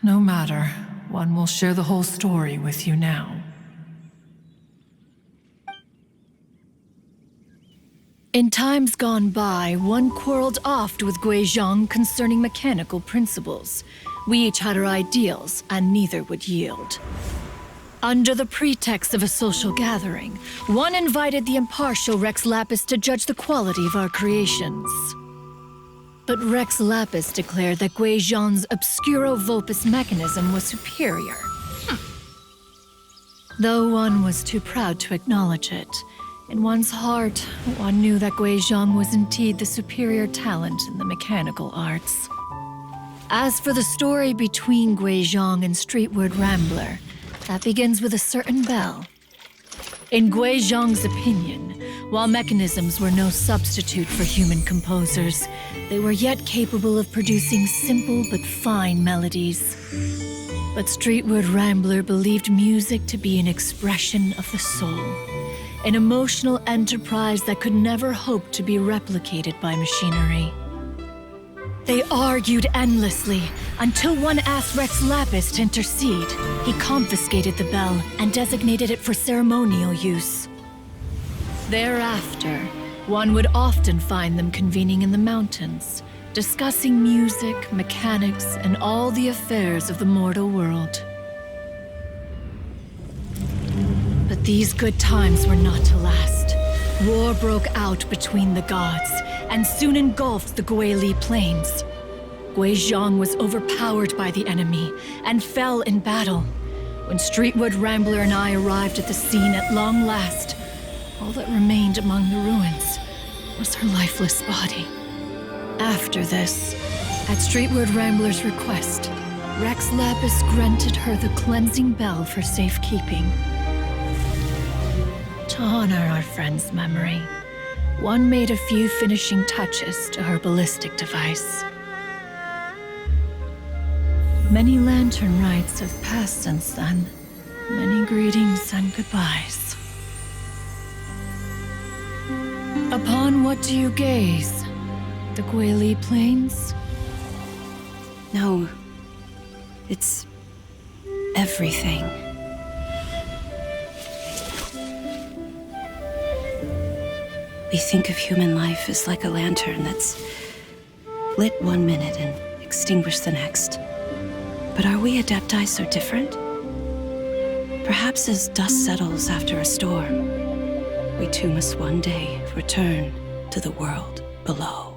No matter. One will share the whole story with you now. In times gone by, one quarreled oft with Guizhong concerning mechanical principles. We each had our ideals, and neither would yield. Under the pretext of a social gathering, one invited the impartial Rex Lapis to judge the quality of our creations. But Rex Lapis declared that Guizhong's Obscuro Vulpus mechanism was superior. Though one was too proud to acknowledge it, in one's heart, one knew that Guizhong was indeed the superior talent in the mechanical arts. As for the story between Guizhong and Streetward Rambler, that begins with a certain bell. In Guizhong's opinion, while mechanisms were no substitute for human composers, they were yet capable of producing simple but fine melodies. But Streetward Rambler believed music to be an expression of the soul, an emotional enterprise that could never hope to be replicated by machinery. They argued endlessly, until one asked Rex Lapis to intercede. He confiscated the bell and designated it for ceremonial use. Thereafter, one would often find them convening in the mountains, discussing music, mechanics, and all the affairs of the mortal world. But these good times were not to last. War broke out between the gods, and soon engulfed the Guili Plains. Guizhong was overpowered by the enemy, and fell in battle. When Streetwood Rambler and I arrived at the scene at long last, all that remained among the ruins was her lifeless body. After this, at Streetwood Rambler's request, Rex Lapis granted her the cleansing bell for safekeeping. To honor our friend's memory, one made a few finishing touches to her ballistic device. Many lantern rites have passed since then. Many greetings and goodbyes. Upon what do you gaze? The Guili Plains? No. It's everything. We think of human life as like a lantern that's lit one minute and extinguished the next. But are we Adepti so different? Perhaps as dust settles after a storm, we too must one day return to the world below.